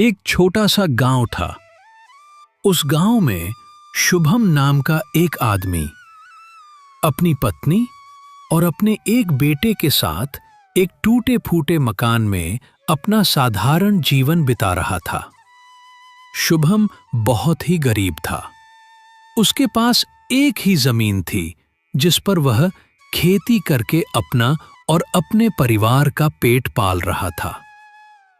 एक छोटा सा गांव था। उस गांव में शुभम नाम का एक आदमी अपनी पत्नी और अपने एक बेटे के साथ एक टूटे फूटे मकान में अपना साधारण जीवन बिता रहा था। शुभम बहुत ही गरीब था। उसके पास एक ही जमीन थी जिस पर वह खेती करके अपना और अपने परिवार का पेट पाल रहा था।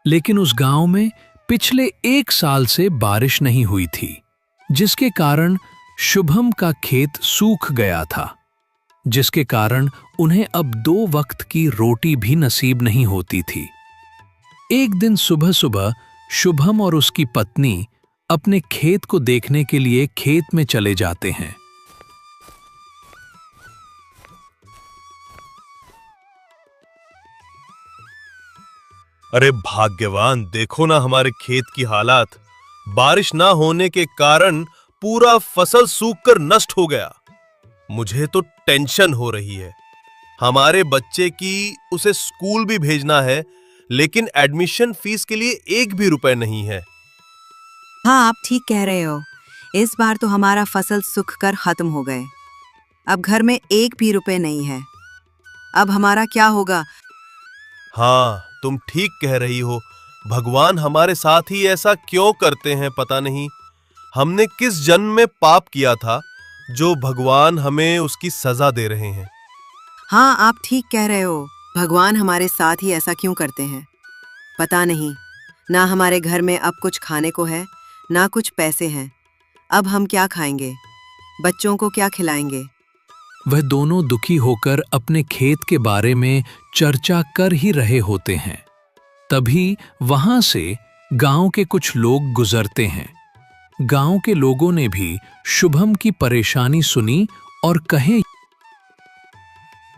लेकिन उस गांव में पिछले 1 साल से बारिश नहीं हुई थी, जिसके कारण शुभम का खेत सूख गया था, जिसके कारण उन्हें अब 2 वक्त की रोटी भी नसीब नहीं होती थी। एक दिन सुबह सुबह शुभम और उसकी पत्नी अपने खेत को देखने के लिए खेत में चले जाते हैं। अरे भाग्यवान, देखो ना हमारे खेत की हालात। बारिश ना होने के कारण पूरा फसल सूखकर नष्ट हो गया। मुझे तो टेंशन हो रही है। हमारे बच्चे की उसे स्कूल भी भेजना है, लेकिन एडमिशन फीस के लिए 1 भी रुपए नहीं है। हाँ, आप ठीक कह रहे हो। इस बार तो हमारा फसल सूख कर खत्म हो गए। अब घर में 1 भी रुपए नहीं है। अब हमारा क्या होगा? हाँ, तुम ठीक कह रही हो। भगवान हमारे साथ ही ऐसा क्यों करते हैं पता नहीं। हमने किस जन्म में पाप किया था जो भगवान हमें उसकी सजा दे रहे हैं। हाँ, आप ठीक कह रहे हो। भगवान हमारे साथ ही ऐसा क्यों करते हैं पता नहीं। ना हमारे घर में अब कुछ खाने को है, ना कुछ पैसे हैं। अब हम क्या खाएंगे? बच्चों को क्या खिलाएंगे? वह दोनों दुखी होकर अपने खेत के बारे में चर्चा कर ही रहे होते हैं। तभी वहां से गांव के कुछ लोग गुजरते हैं। गांव के लोगों ने भी शुभम की परेशानी सुनी और कहे,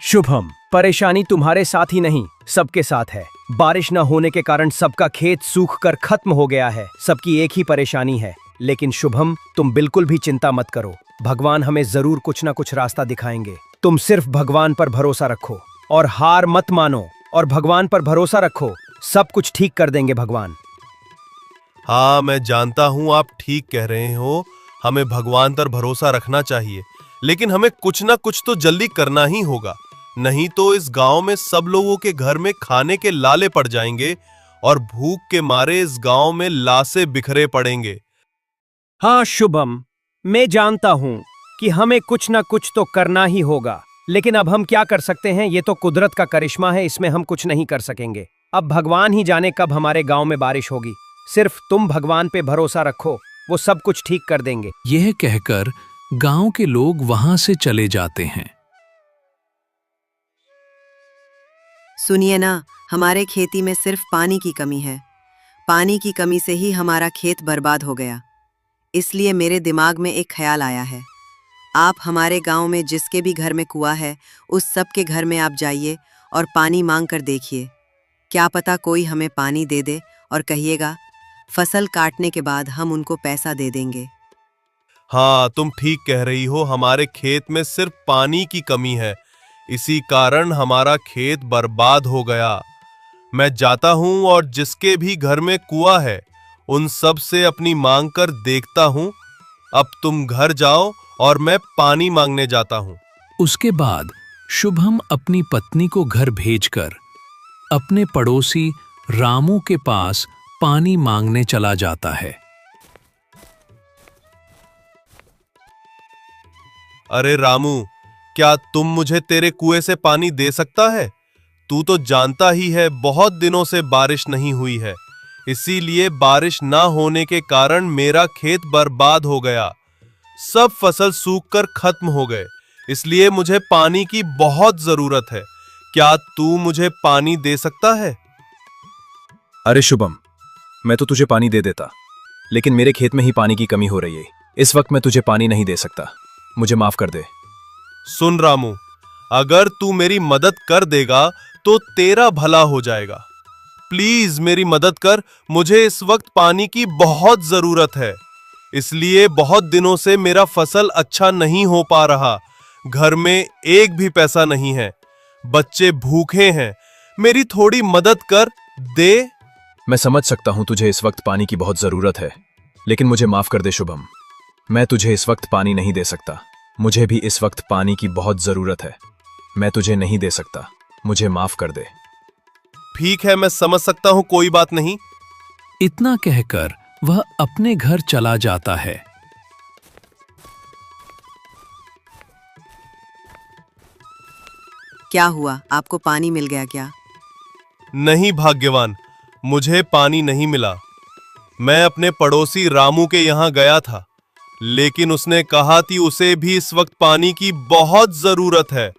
शुभम, परेशानी तुम्हारे साथ ही नहीं, सबके साथ है। बारिश न होने के कारण सबका खेत सूख कर खत्म हो गया है। सबकी एक ही परेशानी है। लेकिन शुभम, तुम बिल्कुल भी चिंता मत करो। भगवान हमें जरूर कुछ ना कुछ रास्ता दिखाएंगे। तुम सिर्फ भगवान पर भरोसा रखो और हार मत मानो, और भगवान पर भरोसा रखो। सब कुछ ठीक कर देंगे भगवान। हाँ, मैं जानता हूं आप ठीक कह रहे हो। हमें भगवान पर भरोसा रखना चाहिए, लेकिन हमें कुछ ना कुछ तो जल्दी करना ही होगा। नहीं तो इस गांव में सब लोगों के घर में खाने के लाले पड़ जाएंगे और भूख के मारे इस गांव में लाशें बिखरे पड़ेंगे। हाँ शुभम, मैं जानता हूँ कि हमें कुछ ना कुछ तो करना ही होगा, लेकिन अब हम क्या कर सकते हैं? ये तो कुदरत का करिश्मा है, इसमें हम कुछ नहीं कर सकेंगे। अब भगवान ही जाने कब हमारे गांव में बारिश होगी। सिर्फ तुम भगवान पे भरोसा रखो, वो सब कुछ ठीक कर देंगे। यह कहकर गांव के लोग वहां से चले जाते हैं। सुनिए ना, हमारे खेती में सिर्फ पानी की कमी है। पानी की कमी से ही हमारा खेत बर्बाद हो गया। इसलिए मेरे दिमाग में एक ख्याल आया है। आप हमारे गांव में जिसके भी घर में कुआं है, उस सब के घर में आप जाइए और पानी मांग कर देखिए। क्या पता कोई हमें पानी दे दे और कहिएगा फसल काटने के बाद हम उनको पैसा दे देंगे। हाँ, तुम ठीक कह रही हो। हमारे खेत में सिर्फ पानी की कमी है, इसी कारण हमारा खेत बर्बाद हो गया। मैं जाता हूं और जिसके भी घर में कुआं है उन सब से अपनी मांग कर देखता हूं। अब तुम घर जाओ और मैं पानी मांगने जाता हूं। उसके बाद शुभम अपनी पत्नी को घर भेजकर अपने पड़ोसी रामू के पास पानी मांगने चला जाता है। अरे रामू, क्या तुम मुझे तेरे कुएं से पानी दे सकता है? तू तो जानता ही है बहुत दिनों से बारिश नहीं हुई है, इसीलिए बारिश ना होने के कारण मेरा खेत बर्बाद हो गया। सब फसल सूखकर खत्म हो गए, इसलिए मुझे पानी की बहुत जरूरत है। क्या तू मुझे पानी दे सकता है? अरे शुभम, मैं तो तुझे पानी दे देता, लेकिन मेरे खेत में ही पानी की कमी हो रही है। इस वक्त मैं तुझे पानी नहीं दे सकता, मुझे माफ कर दे। सुन रामू, अगर तू मेरी मदद कर देगा तो तेरा भला हो जाएगा। प्लीज मेरी मदद कर, मुझे इस वक्त पानी की बहुत जरूरत है। इसलिए बहुत दिनों से मेरा फसल अच्छा नहीं हो पा रहा। घर में एक भी पैसा नहीं है, बच्चे भूखे हैं। मेरी थोड़ी मदद कर दे। मैं समझ सकता हूं तुझे इस वक्त पानी की बहुत जरूरत है, लेकिन मुझे माफ कर दे शुभम। मैं तुझे इस वक्त पानी नहीं दे सकता। मुझे भी इस वक्त पानी की बहुत जरूरत है। मैं तुझे नहीं दे सकता। मुझे माफ कर दे। ठीक है, मैं समझ सकता हूं, कोई बात नहीं। इतना कहकर वह अपने घर चला जाता है। क्या हुआ, आपको पानी मिल गया क्या? नहीं भाग्यवान, मुझे पानी नहीं मिला। मैं अपने पड़ोसी रामू के यहां गया था, लेकिन उसने कहा कि उसे भी इस वक्त पानी की बहुत जरूरत है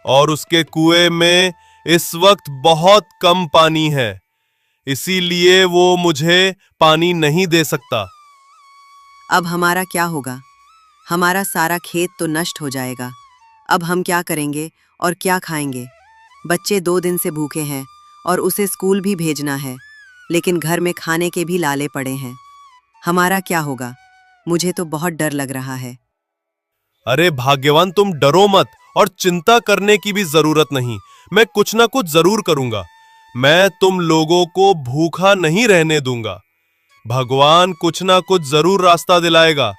और उसके कुएं में इस वक्त बहुत कम पानी है, इसीलिए वो मुझे पानी नहीं दे सकता। अब हमारा क्या होगा? हमारा सारा खेत तो नष्ट हो जाएगा। अब हम क्या करेंगे और क्या खाएंगे? बच्चे 2 दिन से भूखे हैं और उसे स्कूल भी भेजना है, लेकिन घर में खाने के भी लाले पड़े हैं। हमारा क्या होगा? मुझे तो बहुत डर लग रहा है। अरे भाग्यवान, तुम डरो मत और चिंता करने की भी जरूरत नहीं। मैं कुछ ना कुछ जरूर करूंगा। मैं तुम लोगों को भूखा नहीं रहने दूंगा। भगवान कुछ ना कुछ जरूर रास्ता दिलाएगा।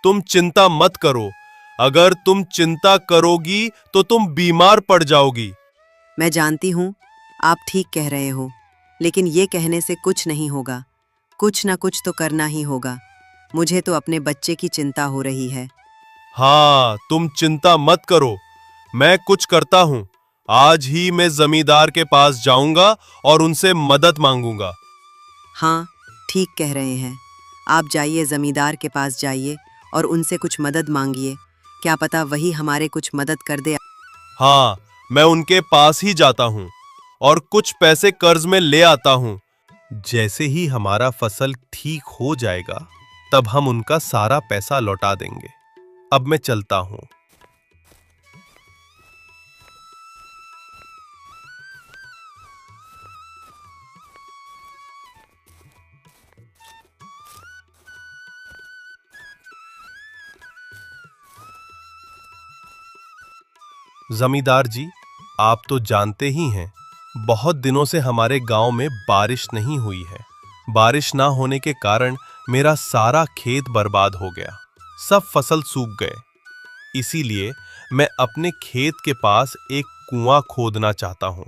तुम चिंता मत करो। अगर तुम चिंता करोगी तो तुम बीमार पड़ जाओगी। मैं जानती हूँ, आप ठीक कह रहे हो, लेकिन ये कहने से कुछ नहीं होगा। कुछ ना कुछ तो करना ही होगा। मुझे तो अपने बच्चे की चिंता हो रही है। हाँ, तुम चिंता मत करो, मैं कुछ करता हूं। आज ही मैं जमींदार के पास जाऊंगा और उनसे मदद मांगूंगा। हाँ, ठीक कह रहे हैं। आप जाइए, जमींदार के पास जाइए और उनसे कुछ मदद मांगिए। क्या पता वही हमारे कुछ मदद कर दे। हाँ, मैं उनके पास ही जाता हूँ और कुछ पैसे कर्ज में ले आता हूँ। जैसे ही हमारा फसल ठीक हो जाएगा, तब हम उनका सारा पैसा लौटा देंगे। अब मैं चलता हूँ। जमींदार जी, आप तो जानते ही हैं, बहुत दिनों से हमारे गांव में बारिश नहीं हुई है। बारिश ना होने के कारण मेरा सारा खेत बर्बाद हो गया। सब फसल सूख गए। इसीलिए मैं अपने खेत के पास एक कुआं खोदना चाहता हूं।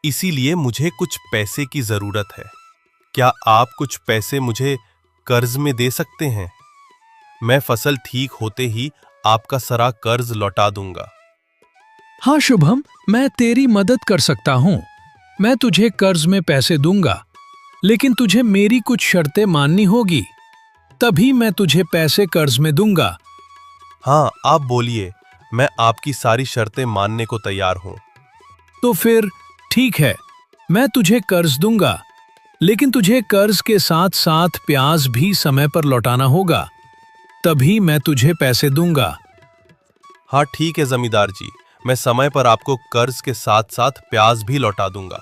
इसीलिए मुझे कुछ पैसे की जरूरत है। क्या आप कुछ पैसे मुझे कर्ज में दे सकते हैं? मैं फसल ठीक होते ही आपका सारा कर्ज लौटा दूंगा। हाँ शुभम, मैं तेरी मदद कर सकता हूँ। मैं तुझे कर्ज में पैसे दूंगा, लेकिन तुझे मेरी कुछ शर्तें माननी होगी, तभी मैं तुझे पैसे कर्ज में दूंगा। हाँ, आप बोलिए, मैं आपकी सारी शर्तें मानने को तैयार हूं। तो फिर ठीक है, मैं तुझे कर्ज दूंगा, लेकिन तुझे कर्ज के साथ साथ ब्याज भी समय पर लौटाना होगा, तभी मैं तुझे पैसे दूंगा। हाँ ठीक है जमींदार जी, मैं समय पर आपको कर्ज के साथ साथ ब्याज भी लौटा दूंगा।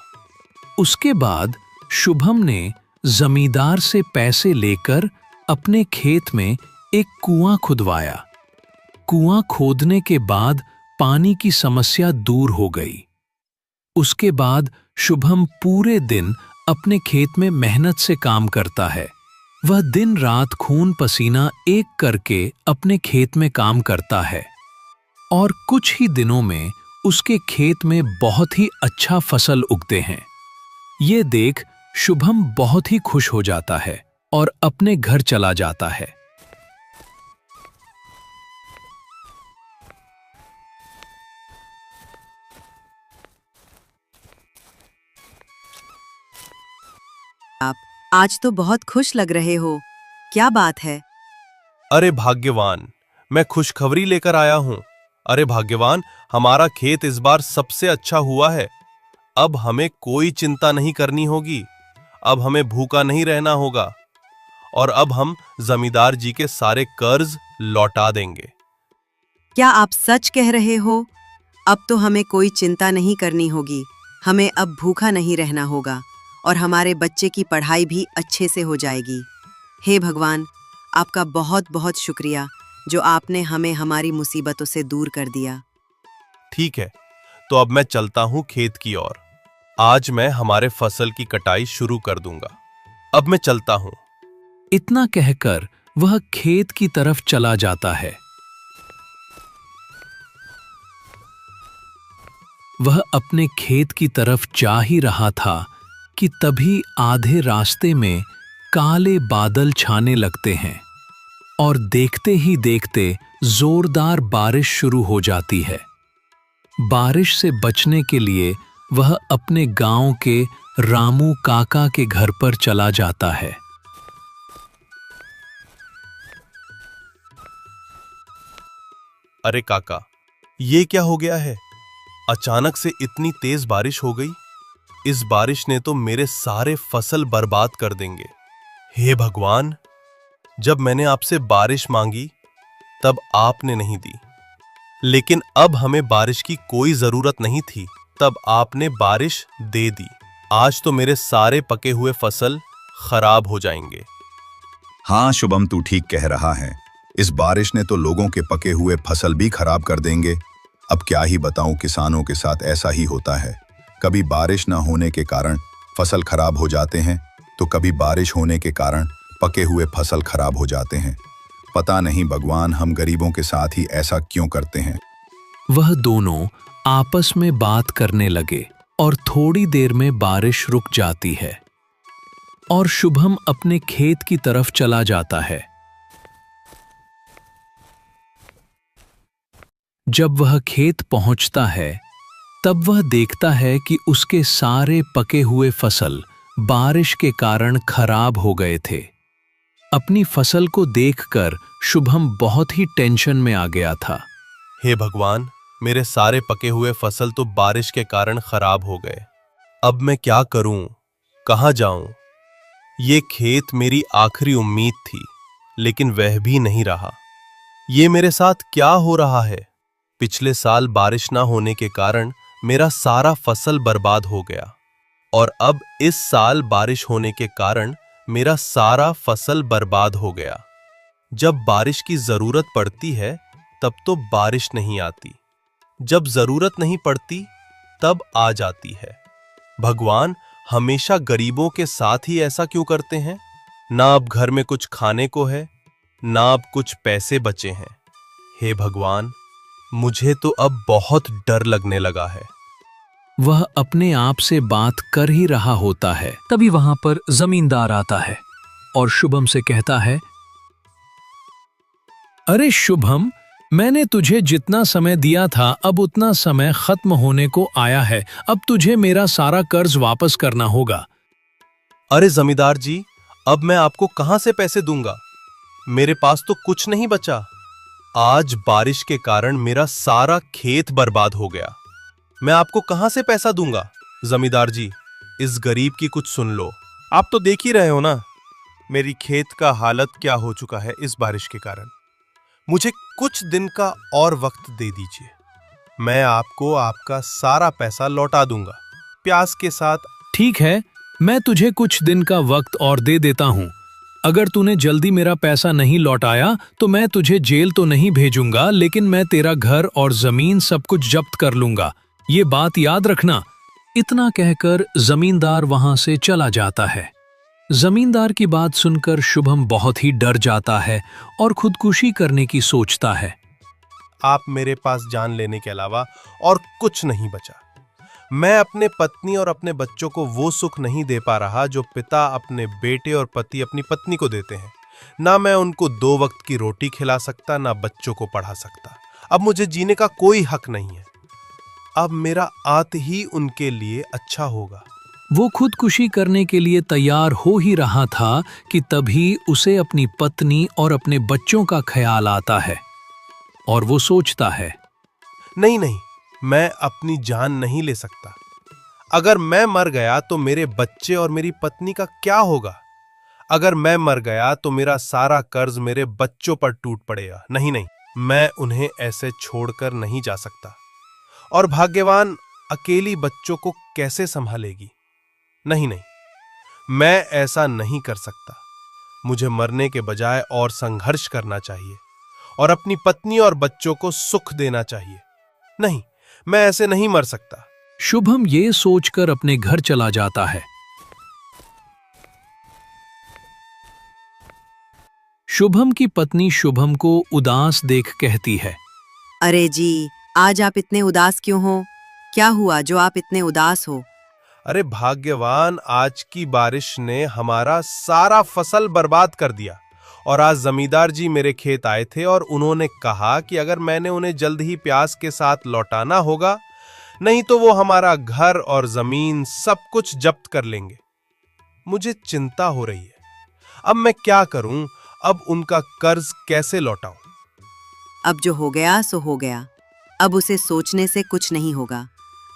उसके बाद शुभम ने जमींदार से पैसे लेकर अपने खेत में एक कुआं खुदवाया। कुआं खोदने के बाद पानी की समस्या दूर हो गई। उसके बाद शुभम पूरे दिन अपने खेत में मेहनत से काम करता है। वह दिन रात खून पसीना एक करके अपने खेत में काम करता है और कुछ ही दिनों में उसके खेत में बहुत ही अच्छा फसल उगते हैं। ये देख शुभम बहुत ही खुश हो जाता है और अपने घर चला जाता है। आप आज तो बहुत खुश लग रहे हो, क्या बात है? अरे भाग्यवान, मैं खुशखबरी लेकर आया हूं। अरे भाग्यवान, हमारा खेत इस बार सबसे अच्छा हुआ है। अब हमें कोई चिंता नहीं करनी होगी। अब हमें भूखा नहीं रहना होगा और अब हम जमींदार जी के सारे कर्ज लौटा देंगे। क्या आप सच कह रहे हो? अब तो हमें कोई चिंता नहीं करनी होगी। हमें अब भूखा नहीं रहना होगा और हमारे बच्चे की पढ़ाई भी अच्छे से हो जाएगी। हे भगवान, आपका बहुत बहुत शुक्रिया जो आपने हमें हमारी मुसीबतों से दूर कर दिया। ठीक है, तो अब मैं चलता हूं खेत की ओर। आज मैं हमारे फसल की कटाई शुरू कर दूंगा। अब मैं चलता हूं। इतना कहकर वह खेत की तरफ चला जाता है। वह अपने खेत की तरफ जा ही रहा था कि तभी आधे रास्ते में काले बादल छाने लगते हैं और देखते ही देखते जोरदार बारिश शुरू हो जाती है। बारिश से बचने के लिए वह अपने गांव के रामू काका के घर पर चला जाता है। अरे काका, ये क्या हो गया है? अचानक से इतनी तेज बारिश हो गई। इस बारिश ने तो मेरे सारे फसल बर्बाद कर देंगे। हे भगवान, जब मैंने आपसे बारिश मांगी तब आपने नहीं दी, लेकिन अब हमें बारिश की कोई जरूरत नहीं थी, तब आपने बारिश दे दी। आज तो मेरे सारे पके हुए फसल खराब हो जाएंगे। हाँ शुभम, तू ठीक कह रहा है। इस बारिश ने तो लोगों के पके हुए फसल भी खराब कर देंगे। अब क्या ही बताऊं, किसानों के साथ ऐसा ही होता है। कभी बारिश न होने के कारण फसल खराब हो जाते हैं, तो कभी बारिश होने के कारण पके हुए फसल खराब हो जाते हैं। पता नहीं भगवान हम गरीबों के साथ ही ऐसा क्यों करते हैं। वह दोनों आपस में बात करने लगे और थोड़ी देर में बारिश रुक जाती है और शुभम अपने खेत की तरफ चला जाता है। जब वह खेत पहुंचता है तब वह देखता है कि उसके सारे पके हुए फसल बारिश के कारण खराब हो गए थे। अपनी फसल को देखकर शुभम बहुत ही टेंशन में आ गया था। हे भगवान, मेरे सारे पके हुए फसल तो बारिश के कारण खराब हो गए। अब मैं क्या करूं? कहां जाऊं? ये खेत मेरी आखिरी उम्मीद थी, लेकिन वह भी नहीं रहा। ये मेरे साथ क्या हो रहा है? पिछले साल बारिश ना होने के कारण मेरा सारा फसल बर्बाद हो गया और अब इस साल बारिश होने के कारण मेरा सारा फसल बर्बाद हो गया। जब बारिश की जरूरत पड़ती है तब तो बारिश नहीं आती, जब जरूरत नहीं पड़ती तब आ जाती है। भगवान हमेशा गरीबों के साथ ही ऐसा क्यों करते हैं? ना अब घर में कुछ खाने को है, ना अब कुछ पैसे बचे हैं। हे भगवान, मुझे तो अब बहुत डर लगने लगा है। वह अपने आप से बात कर ही रहा होता है, तभी वहां पर जमींदार आता है और शुभम से कहता है, अरे शुभम, मैंने तुझे जितना समय दिया था अब उतना समय खत्म होने को आया है। अब तुझे मेरा सारा कर्ज वापस करना होगा। अरे जमींदार जी, अब मैं आपको कहां से पैसे दूंगा? मेरे पास तो कुछ नहीं बचा। आज बारिश के कारण मेरा सारा खेत बर्बाद हो गया। मैं आपको कहां से पैसा दूंगा? जमींदार जी, इस गरीब की कुछ सुन लो। आप तो देख ही रहे हो ना मेरी खेत का हालत क्या हो चुका है इस बारिश के कारण। मुझे कुछ दिन का और वक्त दे दीजिए, मैं आपको आपका सारा पैसा लौटा दूंगा, प्याज के साथ। ठीक है, मैं तुझे कुछ दिन का वक्त और दे देता हूं। अगर तूने जल्दी मेरा पैसा नहीं लौटाया तो मैं तुझे जेल तो नहीं भेजूंगा, लेकिन मैं तेरा घर और जमीन सब कुछ जब्त कर लूंगा। ये बात याद रखना। इतना कहकर जमींदार वहां से चला जाता है। जमींदार की बात सुनकर शुभम बहुत ही डर जाता है और खुदकुशी करने की सोचता है। आप मेरे पास जान लेने के अलावा और कुछ नहीं बचा। मैं अपने पत्नी और अपने बच्चों को वो सुख नहीं दे पा रहा जो पिता अपने बेटे और पति अपनी पत्नी को देते हैं। ना मैं उनको 2 वक्त की रोटी खिला सकता, ना बच्चों को पढ़ा सकता। अब मुझे जीने का कोई हक नहीं है। अब मेरा आत ही उनके लिए अच्छा होगा। वो खुदकुशी करने के लिए तैयार हो ही रहा था कि तभी उसे अपनी पत्नी और अपने बच्चों का ख्याल आता है और वो सोचता है, नहीं नहीं, मैं अपनी जान नहीं ले सकता। अगर मैं मर गया तो मेरे बच्चे और मेरी पत्नी का क्या होगा? अगर मैं मर गया तो मेरा सारा कर्ज मेरे बच्चों पर टूट पड़ेगा। नहीं नहीं, मैं उन्हें ऐसे छोड़कर नहीं जा सकता। और भाग्यवान अकेली बच्चों को कैसे संभालेगी? नहीं नहीं, मैं ऐसा नहीं कर सकता। मुझे मरने के बजाय और संघर्ष करना चाहिए और अपनी पत्नी और बच्चों को सुख देना चाहिए। नहीं, मैं ऐसे नहीं मर सकता। शुभम ये सोचकर अपने घर चला जाता है। शुभम की पत्नी शुभम को उदास देख कहती है, अरे जी, आज आप इतने उदास क्यों हो? क्या हुआ जो आप इतने उदास हो? अरे भाग्यवान, आज की बारिश ने हमारा सारा फसल बर्बाद कर दिया। और आज जमींदार जी मेरे खेत आए थे और उन्होंने कहा कि अगर मैंने उन्हें जल्द ही प्याज के साथ लौटाना होगा, नहीं तो वो हमारा घर और जमीन सब कुछ जब्त कर लेंगे। मुझे चिंता हो रही है। अब मैं क्या करूं? अब उनका कर्ज कैसे लौटाऊं? अब जो हो गया सो हो गया। अब उसे सोचने से कुछ नहीं होगा।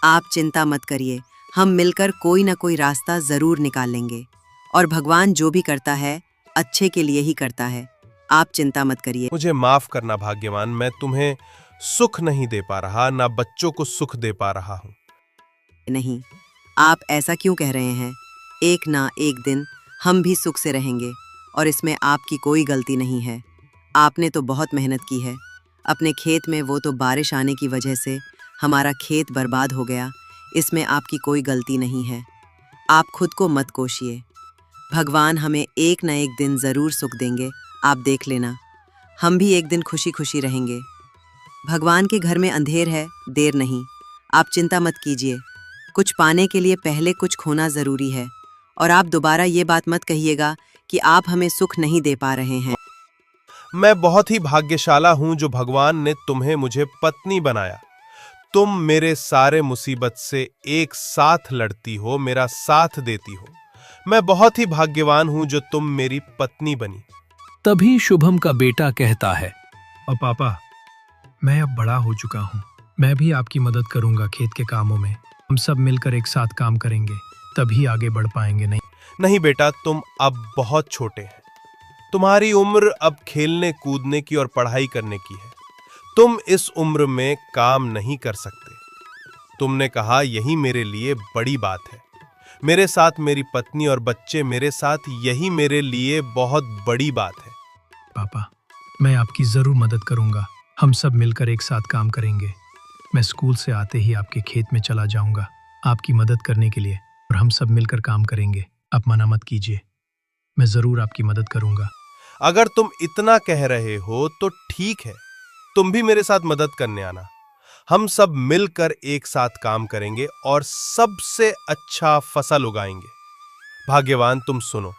आप चिंता मत करिए, हम मिलकर कोई ना कोई रास्ता जरूर निकाल लेंगे। और भगवान जो भी करता है अच्छे के लिए ही करता है। आप चिंता मत करिए। मुझे माफ करना भाग्यवान, मैं तुम्हें सुख नहीं दे पा रहा, ना बच्चों को सुख दे पा रहा हूं। नहीं, आप ऐसा क्यों कह रहे हैं? एक ना एक दिन हम भी सुख से रहेंगे और इसमें आपकी कोई गलती नहीं है। आपने तो बहुत मेहनत की है अपने खेत में, वो तो बारिश आने की वजह से हमारा खेत बर्बाद हो गया। इसमें आपकी कोई गलती नहीं है। आप खुद को मत कोशिए। भगवान हमें एक न एक दिन ज़रूर सुख देंगे। आप देख लेना, हम भी एक दिन खुशी खुशी रहेंगे। भगवान के घर में अंधेर है, देर नहीं। आप चिंता मत कीजिए। कुछ पाने के लिए पहले कुछ खोना ज़रूरी है। और आप दोबारा ये बात मत कहिएगा कि आप हमें सुख नहीं दे पा रहे हैं। मैं बहुत ही भाग्यशाला हूं जो भगवान ने तुम्हें मुझे पत्नी बनाया। तुम मेरे सारे मुसीबत से एक साथ लड़ती हो, मेरा साथ देती हो। मैं बहुत ही भाग्यवान हूं जो तुम मेरी पत्नी बनी। तभी शुभम का बेटा कहता है, और पापा, मैं अब बड़ा हो चुका हूँ। मैं भी आपकी मदद करूंगा खेत के कामों में। हम सब मिलकर एक साथ काम करेंगे, तभी आगे बढ़ पाएंगे। नहीं बेटा, तुम अब बहुत छोटे हैं। तुम्हारी उम्र अब खेलने कूदने की और पढ़ाई करने की है। तुम इस उम्र में काम नहीं कर सकते। तुमने कहा, यही मेरे लिए बड़ी बात है। मेरे साथ मेरी पत्नी और बच्चे मेरे साथ, यही मेरे लिए बहुत बड़ी बात है। पापा, मैं आपकी जरूर मदद करूंगा। हम सब मिलकर एक साथ काम करेंगे। मैं स्कूल से आते ही आपके खेत में चला जाऊंगा आपकी मदद करने के लिए, और हम सब मिलकर काम करेंगे। आप मना मत कीजिए, मैं जरूर आपकी मदद करूंगा। अगर तुम इतना कह रहे हो तो ठीक है, तुम भी मेरे साथ मदद करने आना। हम सब मिलकर एक साथ काम करेंगे और सबसे अच्छा फसल उगाएंगे। भाग्यवान, तुम सुनो,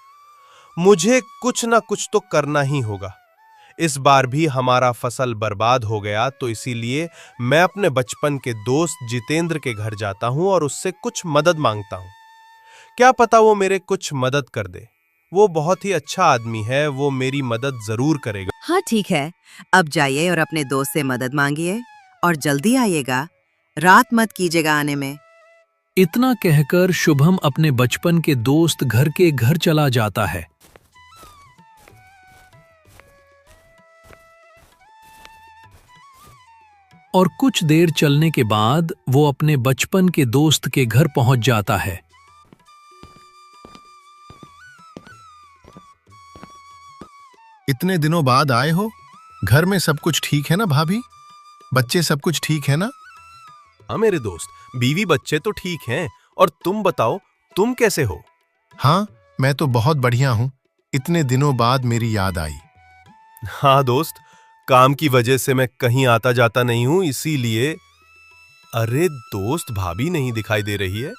मुझे कुछ ना कुछ तो करना ही होगा। इस बार भी हमारा फसल बर्बाद हो गया, तो इसीलिए मैं अपने बचपन के दोस्त जितेंद्र के घर जाता हूं और उससे कुछ मदद मांगता हूं। क्या पता वो मेरे कुछ मदद कर दे। वो बहुत ही अच्छा आदमी है, वो मेरी मदद जरूर करेगा। हाँ ठीक है, अब जाइए और अपने दोस्त से मदद मांगिए और जल्दी आइएगा। रात मत कीजिएगा आने में। इतना कहकर शुभम अपने बचपन के दोस्त घर के घर चला जाता है। और कुछ देर चलने के बाद वो अपने बचपन के दोस्त के घर पहुंच जाता है। इतने दिनों बाद आए हो? घर में सब कुछ ठीक है ना भाभी? बच्चे सब कुछ ठीक है ना? हाँ मेरे दोस्त, बीवी बच्चे तो ठीक हैं। और तुम बताओ, तुम कैसे हो? हाँ, मैं तो बहुत बढ़िया हूँ। इतने दिनों बाद मेरी याद आई। हाँ दोस्त, काम की वजह से मैं कहीं आता जाता नहीं हूं, इसीलिए। अरे दोस्त, भाभी नहीं दिखाई दे रही है।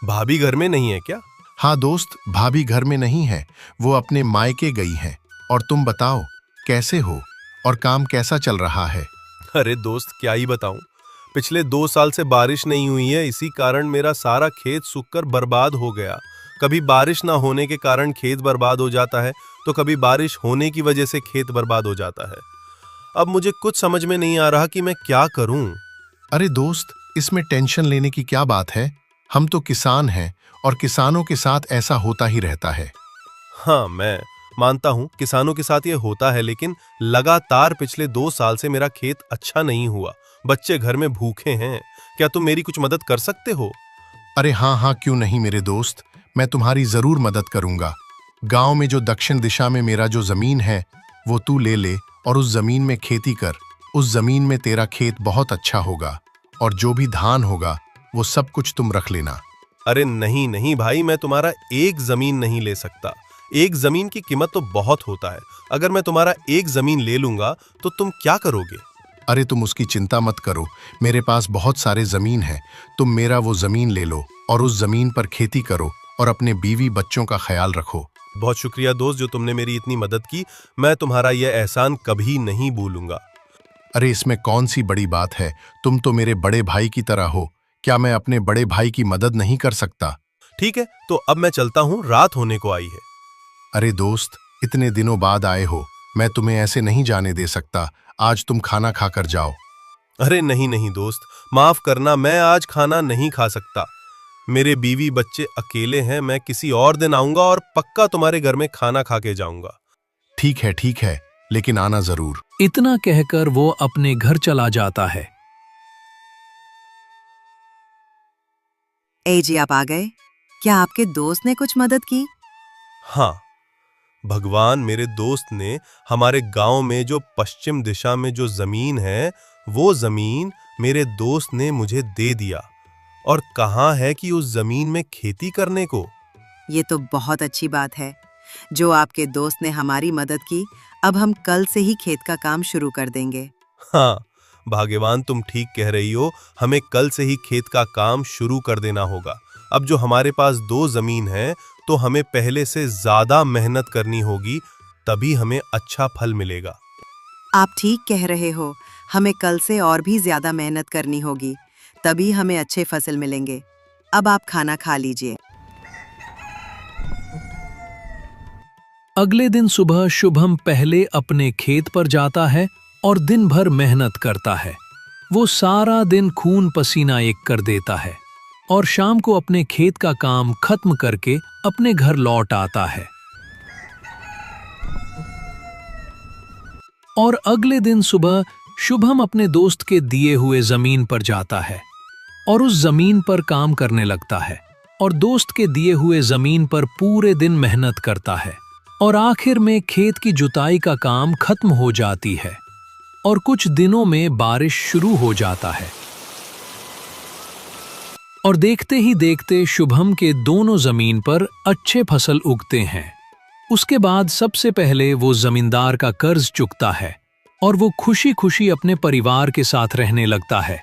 भाभी घर में नहीं है क्या? हाँ दोस्त, भाभी घर में नहीं है, वो अपने मायके गई हैं। और तुम बताओ, कैसे हो और काम कैसा चल रहा है? अरे दोस्त, क्या ही बताऊं, पिछले 2 साल से बारिश नहीं हुई है। इसी कारण मेरा सारा खेत सूखकर बर्बाद हो गया। कभी बारिश ना होने के कारण खेत बर्बाद हो जाता है, तो कभी बारिश होने की वजह से खेत बर्बाद हो जाता है। अब मुझे कुछ समझ में नहीं आ रहा कि मैं क्या करूं। अरे दोस्त, इसमें टेंशन लेने की क्या बात है? हम तो किसान हैं और किसानों के साथ ऐसा होता ही रहता है। हाँ, मैं मानता हूं किसानों के साथ ये होता है, लेकिन लगातार पिछले 2 साल से मेरा खेत अच्छा नहीं हुआ। बच्चे घर में भूखे हैं। क्या तुम मेरी कुछ मदद कर सकते हो? अरे हाँ हाँ, क्यों नहीं मेरे दोस्त, मैं तुम्हारी जरूर मदद करूंगा। गांव में जो दक्षिण दिशा में मेरा जो जमीन है, वो तू ले ले और उस जमीन में खेती कर। उस जमीन में तेरा खेत बहुत अच्छा होगा और जो भी धान होगा वो सब कुछ तुम रख लेना। अरे नहीं नहीं भाई, मैं तुम्हारा एक जमीन नहीं ले सकता। एक जमीन की कीमत तो बहुत होता है। अगर मैं तुम्हारा एक जमीन ले लूंगा तो तुम क्या करोगे? अरे तुम उसकी चिंता मत करो, मेरे पास बहुत सारे जमीन है। तुम मेरा वो जमीन ले लो और उस जमीन पर खेती करो और अपने बीवी बच्चों का ख्याल रखो। बहुत शुक्रिया दोस्त, जो तुमने मेरी इतनी मदद की। मैं तुम्हारा यह एहसान कभी नहीं भूलूंगा। अरे इसमें कौन सी बड़ी बात है, तुम तो मेरे बड़े भाई की तरह हो। क्या मैं अपने बड़े भाई की मदद नहीं कर सकता? ठीक है, तो अब मैं चलता हूँ, रात होने को आई है। अरे दोस्त, इतने दिनों बाद आए हो, मैं तुम्हें ऐसे नहीं जाने दे सकता। आज तुम खाना खाकर जाओ। अरे नहीं नहीं दोस्त, माफ करना, मैं आज खाना नहीं खा सकता। मेरे बीवी बच्चे अकेले हैं। मैं किसी और दिन आऊंगा और पक्का तुम्हारे घर में खाना खा के जाऊंगा। ठीक है, लेकिन आना जरूर। इतना कहकर वो अपने घर चला जाता है। ए जी, आप आ गए? क्या आपके दोस्त ने कुछ मदद की? हाँ भगवान, मेरे दोस्त ने हमारे गांव में जो पश्चिम दिशा में जो जमीन है, वो जमीन मेरे दोस्त ने मुझे दे दिया। और कहाँ है कि उस जमीन में खेती करने को। ये तो बहुत अच्छी बात है। जो आपके दोस्त ने हमारी मदद की, अब हम कल से ही खेत का काम शुरू कर देंगे। हाँ भाग्यवान, तुम ठीक कह रही हो। हमें कल से ही खेत का काम शुरू कर देना होगा। अब जो हमारे पास 2 जमीन है, तो हमें पहले से ज्यादा मेहनत करनी होगी, तभी हमें अच्छा फल मिलेगा। आप ठीक कह रहे हो, हमें कल से और भी ज्यादा मेहनत करनी होगी, तभी हमें अच्छे फसल मिलेंगे। अब आप खाना खा लीजिए। अगले दिन सुबह शुभम पहले अपने खेत पर जाता है और दिन भर मेहनत करता है। वो सारा दिन खून पसीना एक कर देता है और शाम को अपने खेत का काम खत्म करके अपने घर लौट आता है। और अगले दिन सुबह शुभम अपने दोस्त के दिए हुए जमीन पर जाता है और उस जमीन पर काम करने लगता है और दोस्त के दिए हुए जमीन पर पूरे दिन मेहनत करता है और आखिर में खेत की जुताई का काम खत्म हो जाती है और कुछ दिनों में बारिश शुरू हो जाता है। और देखते ही देखते शुभम के दोनों जमीन पर अच्छे फसल उगते हैं। उसके बाद सबसे पहले वो जमींदार का कर्ज चुकता है और वो खुशी खुशी अपने परिवार के साथ रहने लगता है।